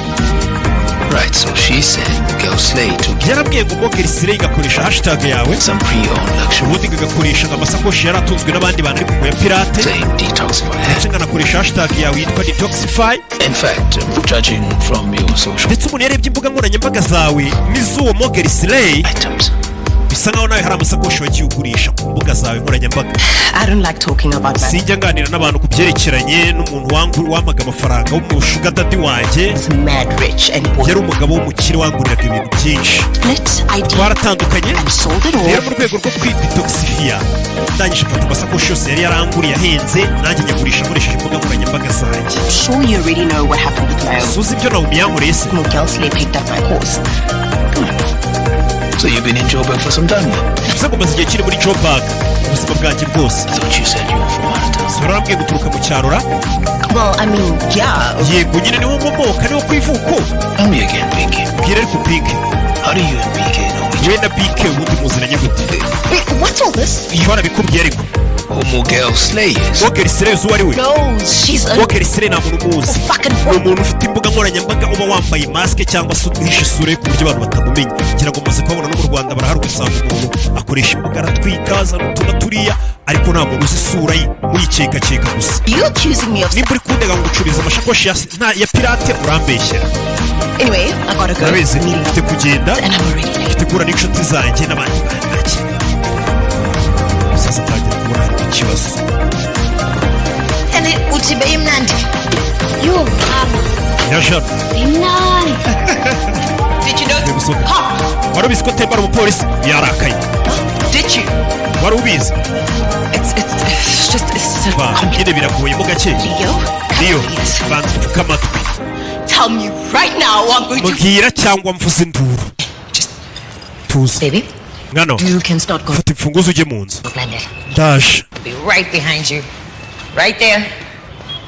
Right, so she said Girl Slay took yarambwiye ngo Miguel Slay gakoresha hashtag yawe. some pre-owned luxury. Ubundi gakoresha amasakoshi yaratunzwe n'abandi bantu ariko ya pirate. Saying detoxify. Ndetse nganakoresha hashtag yawe yitwa detoxify. In fact, judging from your social Ndetse umuntu yarebye imbuga nkoranyambaga zawe n'iz'uwo Miguel Slay. items. bisa nkaho nawe hari amasakoshi wagiye ugurisha ku mbuga zawe nkoranyambaga. I don't like talking about money. Sinjya nganira n'abantu ku byerekeranye n'umuntu wamaga amafaranga w'umushuga dadi wanjye. He's mad rich and poor. Yari umugabo w'umukire wanguriraga ibintu byinshi. Twaratandukanye rero mu rwego rwo kwidetoxifiya ndangije mfata amasakoshi yose yari yaranguriye ahenze nanjye nyagurisha nkoresheje imbuga nkoranyambaga zanjye. Sure you already know what happened with my own. Suzi ibyo Naomi yankoreye se? Mugelsle picked up my horse. So you've been in Joburg for some time now? Bivuze ngo maze igihe kiri muri Joburg ubuzima bwanjye bwose. I thought you said you were from Malta. So urambwiye guturuka mu cyaro ra? Well, I mean, yeah. Yego nyine niwo momoka niwo kwivuko. Tell me again, Pinky. Bwira ariko Pinky. How do you and BK know each We na BK ubundi muziranye gute? Wait, what's all this? Iyo arabikubwiye ariko. Homogirl slayers. Wowe Gelsle uwo ari we? No, she's a Wowe Gelsle nta muntu umuzi. fucking Ni umuntu ufite imbuga nkoranyambaga uba wambaye maske cyangwa se uhishe isura ku buryo abantu batamumenya. Ngira ngo maze kubabona no mu Rwanda baraharuka usanga umuntu akoresha imbuga aratwika azana utuntu turiya ariko nta muntu uzi isura ye muyicekaceka gusa. You accusing me of... Nimba uri kundega ngo ucururiza amashakoshi ya pirate urambeshyera. Anyway, I gotta go. Urabizi mfite kugenda And I'm already late. mfite guhura n'inshuti zanjye n'abandi bantu. Sasa ntangira kubona hari ikibazo. And it utibe imnandi. You Yajana. imnandi. Did you know? Gusohoka. Ha! Wari ubizi ko tembara umupolisi yarakaye? Did you? Wari ubizi? It's just Nyine biragoye mo gake. Leo, Yes. banza upfuke amatwi. Tell me right now or I'm going to... Mbwira cyangwa mvuze induru. Tuzi. Baby, Ngano, you can start going. fata imfunguzo ujye mu nzu. Splendid. Ndaje. Be right behind you. Right there.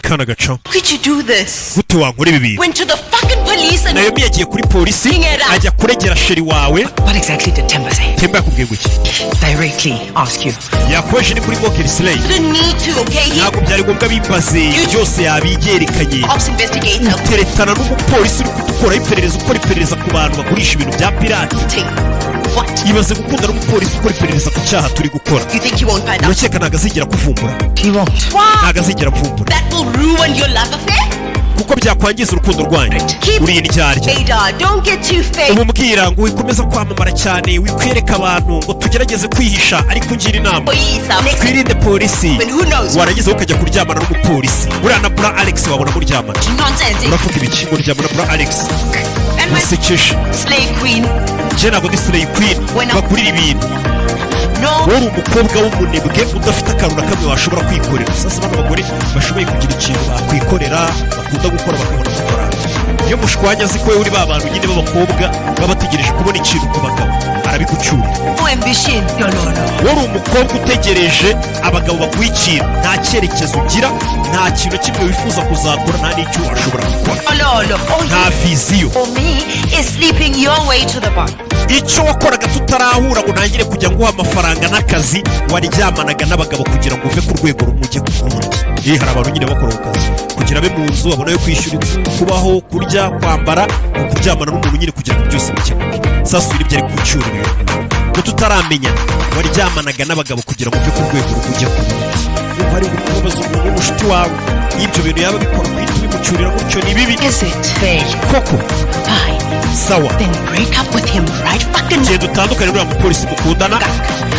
Kana gaca. Could you do this? Gute wankora ibi bintu? Went to the fucking police and... Naomi yagiye kuri polisi Ngera. ajya kuregera sheri wawe. What exactly did Temba say? Temba yakubwiye guki? Directly ask you. Yakoje ni kuri Gelsle. didn't need to, okay? He... Ntabwo byari ngombwa bimbaze byose yabigerekanye. Ops investigator. Teretana n'umupolisi uri kudukora iperereza ukora iperereza ku bantu bagurisha ibintu bya pirate. What? Ibaze gukunda n'umupolisi ukora iperereza ku cyaha turi gukora. You think he won't find out? Urakeka ntabwo azigera kuvumbura? He won't. Why? Ntabwo azigera kuvumbura That will ruin your love affair? kuko byakwangiza urukundo rwanyu. Uri indyarya. Ada, don't get too fake. umubwira ngo wikomeza kwamamara cyane wikwereka abantu ngo tugerageze kwihisha ariko ngira inama Please, twirinde polisi. But who knows? Warangiza ukajya kuryamana n'umupolisi uriya na bra Alex wabona muryamana. Nonsense. Uravuga ibiki muryamana na bra Alex? And my Musekeshe. slave queen. Je ntabwo ndi slay queen Wena. bakurira ibintu. No. Wowe uri umukobwa w'umunebwe udafite akantu na kamwe washobora kwikorera. Sasa bano bagore bashoboye kugira ikintu bakwikorera bakunda gukora bakabona amafaranga. Iyo mushwanya azi ko wowe uri ba bantu nyine b'abakobwa baba bategereje kubona ikintu ku bagabo arabigucyura. No ambition. No. Wowe uri umukobwa utegereje abagabo baguha ikintu nta cyerekezo ugira nta kintu kimwe wifuza kuzakora nta n'icyo washobora gukora No. nta viziyo. For me, is sleeping your way to the bar. Icyo wakoraga tutarahura ngo ntangire kujya nguha amafaranga n'akazi waryamanaga n'abagabo kugira ngo uve ku rwego rumwe ujye ku rundi. Hari abantu nyine bakora ku kazi kugira abe mu nzu abona yo kwishyura inzu kubaho kurya kwambara kuryamana n'umuntu nyine kugira ngo byose bikemuke. Sasa ibyo byari kucyura ngo tutaramenya waryamanaga n'abagabo kugira ngo uve ku rwego rumwe ujye ku rundi. Umva ari kubaza umuntu w'umushuti wawe y'ibyo bintu yaba bikora kwita bimucyurira gutyo ni bibi. Is it? Fake. Koko Fine. sawa Then break up with him right fucking now. genda utandukane n'uriya mupolisi mukundana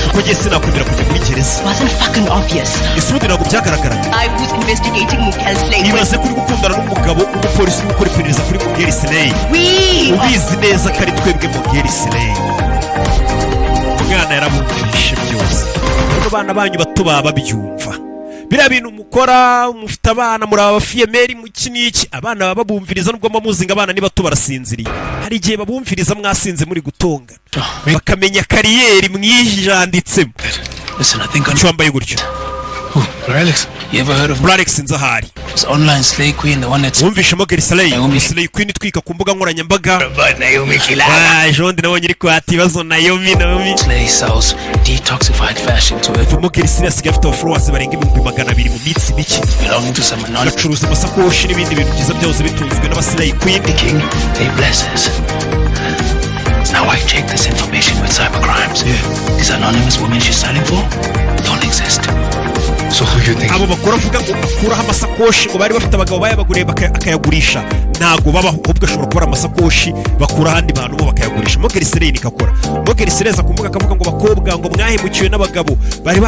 kuko ngiye sinakwemera kujya muri gereza. Wasn't fucking obvious. Isubundi ntabwo byagaragaraga. I was investigating Gelsle. Ibaze kuri gukundana n'umugabo w'umupolisi uri gukora iperereza kuri Gelsle. Ubizi neza ko ari twebwe Gelsle. Umwana yarabumvishe byose. Rero bana banyu bato baba babyumva. Biriya bintu mukora mufite abana muri abafiyemeri mu kiniki abana baba babumviriza nubwo muzinga abana ni bato barasinziriye. Hari igihe babumviriza mwasinze muri gutonga. Bakamenya kariyeri mwijanditsemo. Listen, I think Icyo wambaye gutyo. Alex, you ever heard of Alex Nzahari. this online slay queen, the one that's Wumvishemo Gelsle. Naomi. Slay queen twika ku mbuga nkoranyambaga. but Naomi Kilala. Jondi nabonye iri kwata ibibazo Naomi. Slay sells detoxified fashion to everyone Umu Gelsle asigaye afite followers barenga 200,000 mu minsi mike. belonging to some anonymous Bacuruza amasakoshi n'ibindi bintu byiza byose bitunzwe n'abaslay queen. king. They bless us. Now I check this information with cybercrimes. These anonymous women she's selling for don't exist. So who you think? abo bakora avuga ngo bakuraho amasakoshi ngo bari bafite abagabo bayabaguriye akayagurisha ntago babaho ahubwo ashobora kubara amasakoshi bakura ahandi bantu bo bakayagurisha Mogerisere nikakora Mogerisere aza kumbuga akavuga ngo bakobwa ngo mwahemukiwe n'abagabo bari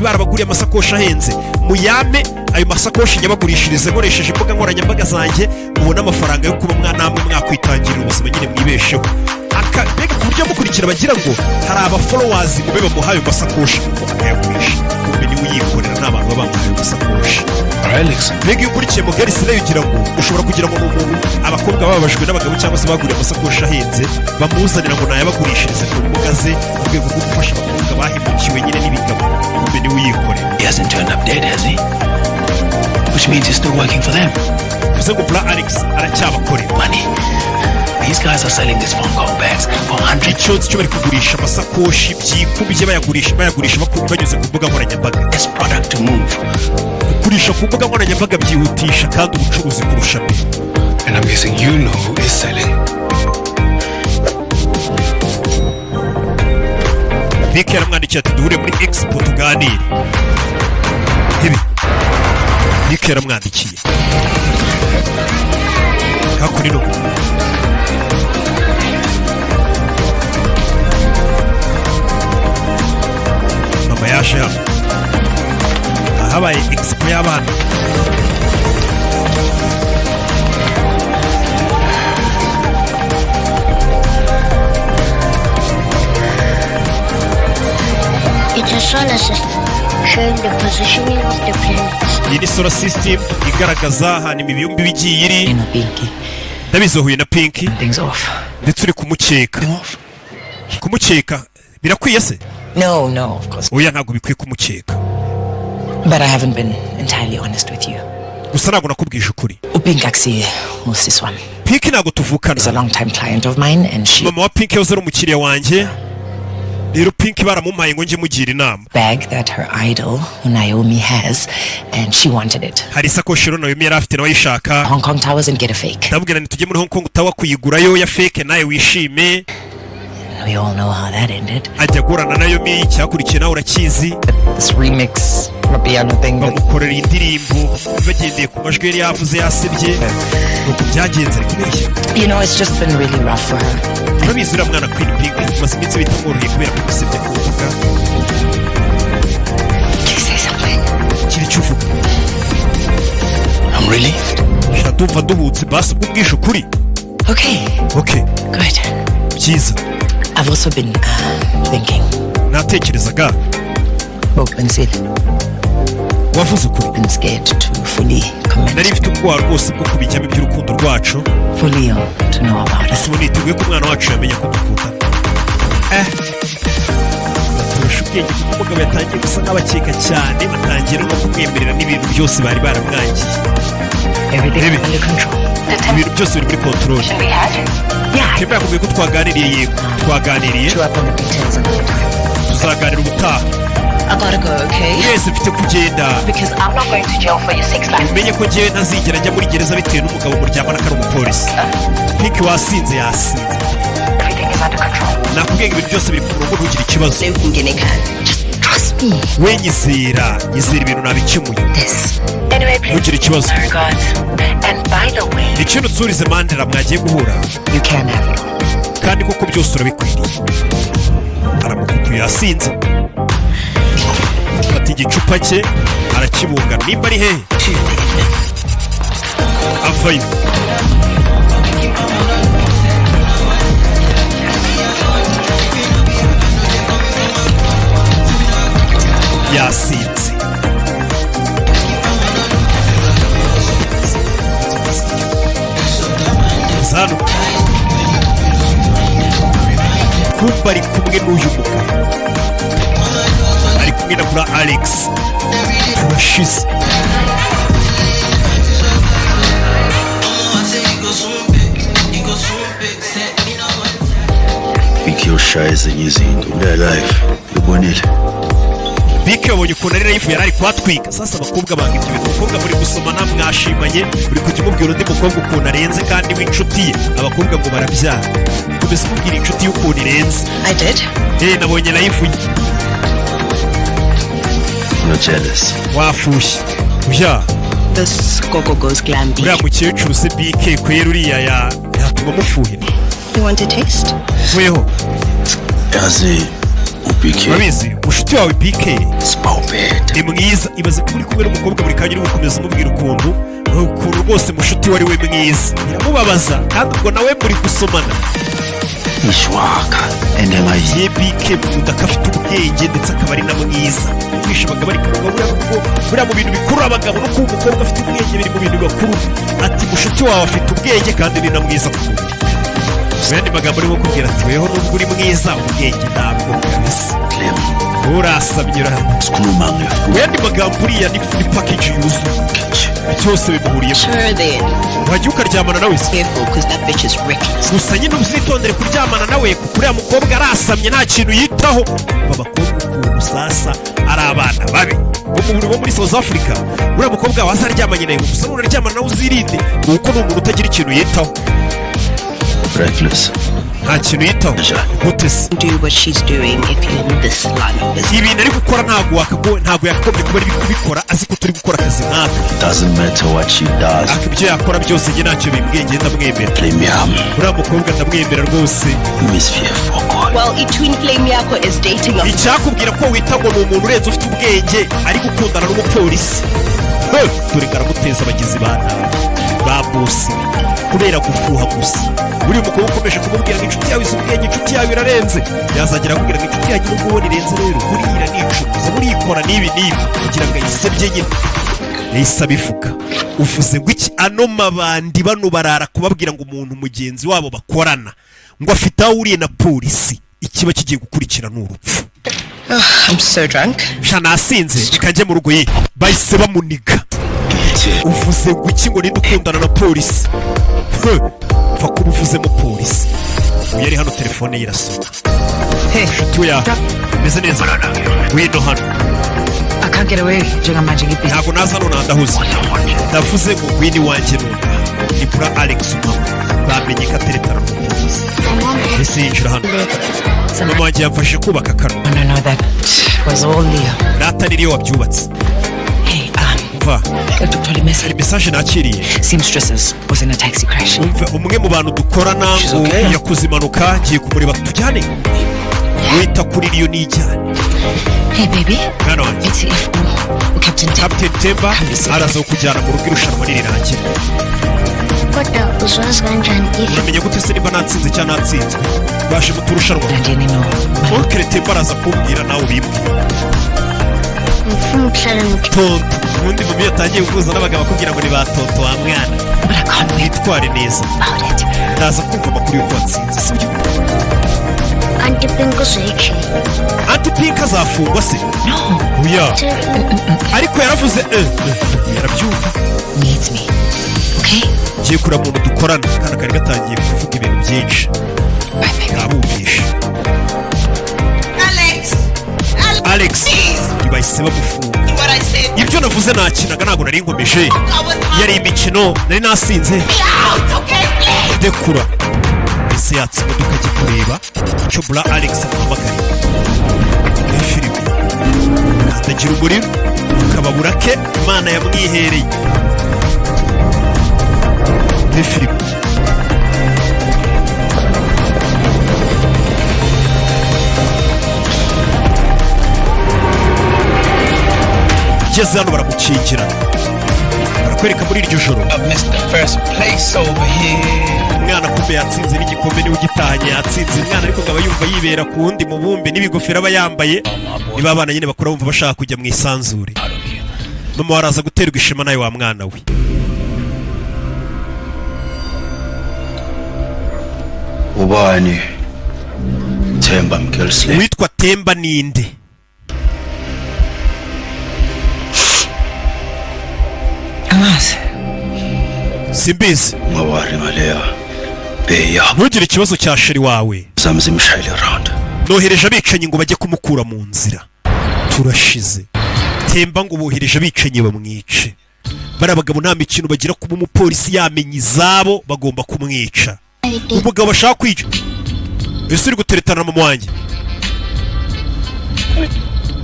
barabaguriye amasakoshi ahenze muyame ayo masakoshi nyabagurishirize nkoresheje imbuga nkoranyambaga zanjye mubona amafaranga yo kuba mwanamwe mwakwitangira ubuzima nyine mwibesheho mbega ku buryo mukurikira bagira ngo hari aba followers mube bamuhaye amasakoshi akayagurisha kumbe niwe uyikorera n'abantu baba bamuhaye amasakoshi mbega iyo ukurikiye Mogerisere ugira ngo ushobora kugira ngo umuntu abakobwa bababajwe n'abagabo cyangwa se baguriye amasakoshi ahenze bamuzanira ngo nayabagurishirize ku mbuga ze mu rwego rwo gufasha abakobwa bahemukiwe nyine n'ibigabo kumbe niwe uyikorera. He hasn't turned up dead, has he? Which means he's still working for them. bivuze ngo Bra Alex aracyabakorera Money. These guys are selling these phone call bags for hundreds. cyo bari kugurisha amasakoshi byikubye bayagurisha banyuze ku mbuga nkoranyambaga. This product to move. Kugurisha ku mbuga nkoranyambaga byihutisha kandi ubucuruzi kurusha mbere. And I'm guessing you know who is selling. Vicky yaramwandikiye ati duhure muri Expo tuganire. Vicky yaramwandikiye. Hakurino. Mama yaje hano. Habaye Expo y'abana. It's a solar system showing the positioning of the planets. Iyi ni solar system igaragaza ahantu imibumbe bigiye iri. Ndabizohuye na Pinky. Things off. Ndetse uri kumukeka. Kumukeka birakwiye se? No, of course. Oya ntabwo bikwiye kumukeka. But I haven't been entirely honest with you. Gusa ntabwo nakubwije ukuri. Upinkaxi was this one. Pinky ntabwo tuvukana. Is a long-time client of mine and she... Mama wa Pinky yahoze ari umukiriya wanjye. Rero Pinky baramumpaye ngo nje mugira inama. Bag that her idol Naomi has and she wanted it. Hari isakoshi Naomi yari afite nawe ayishaka. Hong Kong Towers and get a fake. Ndabwira nti tujye muri Hong Kong Tower kuyigurayo ya fake nawe wishime. We all know how that ended. Ajya gurana Naomi cyakurikiye nawe urakizi. This remix piano thing. Bamukorera indirimbo bagendeye ku majwi yari yavuze yasebye. Nuko byagenze ariko You know, it's just been really rough for her. Urabizi uriya mwana Queen Pinky maze iminsi bitamworoheye kubera ko gusebya ku mbuga. Can you say something? Kiri cyuvuga. I'm relieved. Ndumva duhutse basi ubwisha ukuri. Okay. Good. Byiza. I've also been thinking. Natekerezaga. Been wavuze ukuri. Been scared to fully commit. Nari mfite ubwoba rwose bwo kubijyamo iby'urukundo rwacu. Fully to know about it. Ubu niteguye ko umwana wacu yamenya ko dukundana. Turusha ubwenge kuko umugabo yatangiye gusa nk'abakeka cyane batangira no kumwemerera n'ibintu byose bari baramwangiye. Everything under control. Ibintu byose biri muri control. Kemba yakubwiye ko twaganiriye yego. Twaganiriye. Tuzaganira ubutaha. I gotta go, okay? Yes, mfite kugenda. Because I'm not going to jail for your 6 lives. Umenye ko njyewe ntazigera njya muri gereza bitewe n'umugabo muryamana kari umupolisi. Pinky wasinze yasinze. Everything is under control. Nakubwiye ibintu byose biri ku murongo ntugire ikibazo. Just trust me. We nyizera ibintu nabikemuye. This. Anyway, please. Ntugire ikibazo. And by the way, ikintu nsurize Mandela mwagiye guhura. You can have it all. Kandi koko byose urabikwiriye. Aramukutu yasinze. Fata igicupa cye arakibunga nimba ari hehe avayo. Yasinze. Zano kumba ari kumwe n'uyu mugabo ari kumwe na Bra Alex turashize. Biki ushayize nyizinto uri live ubonere. Biki yabonye ukuntu ari live yari ari kwatwika. Sasa abakobwa banga ibyo bintu. Abakobwa muri gusomana mwashimanye uri kujya umubwira undi mukobwa ukuntu arenze kandi w'inshuti ye. Abakobwa ngo barabyara. Komeza kubwira inshuti y'ukuntu irenze. I did. Nabonye live ye. You're jealous. wafushye uya This Gogo goes glam uriya mukecuru se BK kwera uriya yatuma mufuhira. You want a taste? Weho Yazi ubike. urabizi mushuti wawe BK Spawbed. ni mwiza, ibaze ko uri kumwe n'umukobwa buri kanya uri gukomeza umubwira ukuntu rwose mushuti wari we mwiza, biramubabaza kandi ubwo nawe muri gusomana. Ishwaka endemayi. ye BK mudaka afite ubwenge ndetse akaba ari na mwiza, kwisha abagabo ariko buriya mu bintu bikurura abagabo no kuba umukobwa afite ubwenge biri mu bintu bibakuru. Ati mushuti wawe afite ubwenge kandi ni na mwiza kuko mu yandi magambo arimo kubwira ati weho nubwo uri mwiza ubwenge ntabwo kabisa urasamye urahano. Mu yandi magambo uriya ni package yuzuye cyose bimuhuriye. Sure then. Wajya ukaryamana nawe se? Careful, because that bitch is reckless. Gusa nyine uzitondere kuryamana nawe kuko uriya mukobwa arasamye nta kintu yitaho. Abakobwa ukuntu sasa ari abana babi bo muri South Africa. Uriya mukobwa wazaryamanye nawe gusa nuraryamana nawe uzirinde kuko ni umuntu utagira ikintu yitaho. Reckless. Nta kintu yitaho. Mutesi Do what she's doing if you're in this line of business. ibintu ari gukora ntabwo yakagombye kuba ari kubikora azi ko turi gukora akazi nkaka. Doesn't matter what she does. Ibyo yakora byose njye ntacyo bimbwiye, njye ndamwemera. Premium. Uriya mukobwa ndamwemera rwose. Miss Fearful. Well, between Flame Yako is dating a icyakubwira ko wita ngo ni umuntu urenze ufite ubwenge ari gukundana n'umupolisi, dore karamuteza abagizi ba bosi kubera gufuha gusa. Buri mukobwa ukomeje kumubwira ngo inshuti yawe izi ubwenge, inshuti yawe irarenze, yazagera akubwira ngo inshuti yawe nubwo ubona irenze rero burira nicuza burikora n'ibi kugira ngo ayisebye nyine yahise abivuga. Uvuze ngo iki? Ano mabandi bano barara kubabwira ngo umuntu mugenzi wabo bakorana ngo afite aho uriye na polisi, ikiba kigiye gukurikira n'urupfu. I'm so drunk. Nasinze rikajye mu rugo ye bahise bamuniga. Uvuze ngo iki? Ngo ninde ukundana na polisi? Pfa kuba uvuzemo polisi. Uyu yari hano telefone ye irasoma. Nshuti ya meze neza wino hano. I can't get away njengamanje ngiphi. Ntabwo naza hano nandahuze. Ndavuze ngo wini wanjye nunda ni bra Alex bamenye ko ateretana n'umupolisi. Ese yinjira hano. Mama wanjye yamfashe kubaka kano. No, that was all Leo. Data niyo wabyubatse. Hey, umva hari message nakiriye. Seamstresses was in a taxi crash. Umwe mu bantu dukorana ngo yakoze impanuka, ngiye kumureba tujyane. Wita kuri Leo nijyane. Hey baby, mwana wanjye. it's Captain Temba araza kujyana mu rugo irushanwa nirirangira. Kota uzwazi kanjani ifi? Uramenye gute se niba natsinze cyangwa natsinzwe? Baje mu turushanwa. Onkere Temba araza kumbwira nawe ubimbwira. Mfumu kusala muti. Tonto ubundi mu biyo yatangiye guhuza n'abagabo akubwira ngo ni ba tonto wa mwana. Witware neza. Ndaza kumva amakuru y'uko watsinze sibyo? Anti Pink uzeke. Anti Pink azafungwa se? No. Oya. Ariko yaravuze yarabyumva. Needs me. Okay? Ngiye kura muntu dukorana kandi kari gatangiye kuvuga ibintu byinshi. Nabumvishe. Alex bahise bamufunga. Ibyo navuze nakinaga ntabwo nari ngomeje, yari imikino nari nasinze. Dekura ese yatse imodoka ajya kureba icyo bra Alex amuhamagara. Ni filime kandagira umuriro ukababura ke Imana yamwihereye. Ni filime hano baramukingira barakwereka muri iryo joro umwana kumbe yatsinze n'igikombe niwe ugitahanye yatsinze umwana ariko ngaba yumva yibera ku wundi mubumbe n'ibigofero aba yambaye niba abana nyine bakora bumva bashaka kujya mu isanzure. Mama waraza guterwa ishema nawe wa mwana we. Ubani Temba Mkelsey. Witwa Temba ninde? Simbizi. Mawari malea. Beya. Ntugire ikibazo cya sheri wawe. Zamzimshayile around. Nohereje abicanyi ngo bajye kumukura mu nzira. Turashize. Temba ngo bohereje abicanyi bamwice. Bari abagabo nta mikino bagira kuba umupolisi yamenye izabo bagomba kumwica. Umugabo bashaka kwica. Ese uri guteretana mama wanjye?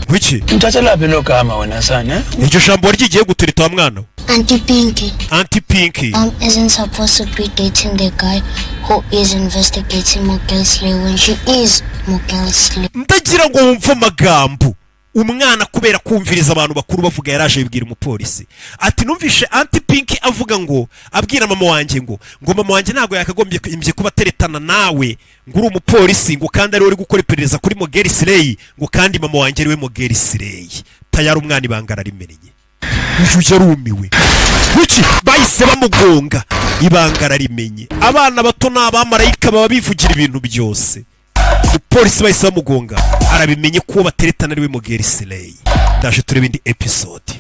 Wiki Mthatela phi lo gama wena sana? iryo jambo ryigiye gutereta wa mwana we. Auntie Pinky. Auntie Pinky. Mom isn't supposed to be dating the guy who is investigating Mokel's slave when she is Mokel's slave. Ndagira ngo wumve amagambo. Umwana kubera kumviriza abantu bakuru bavuga yaraje bibwira umupolisi ati numvishe Auntie Pinky avuga ngo abwira mama wanjye ngo mama wanjye ntago yakagombye imbye kuba teretana nawe ngo uri umupolisi ngo kandi ari uri gukora iperereza kuri Mogeri Slay ngo kandi mama wanjye ariwe Mogeri Slay tayari umwana ibangara rimenye ujuje rumiwe kuki bahise bamugonga ibangara rimenye abana bato n'abamarayika baba bivugira ibintu byose Polisi bahise bamugonga arabimenye ko bateretana ariwe Mogeri Slay. Ndaje turebe indi episode.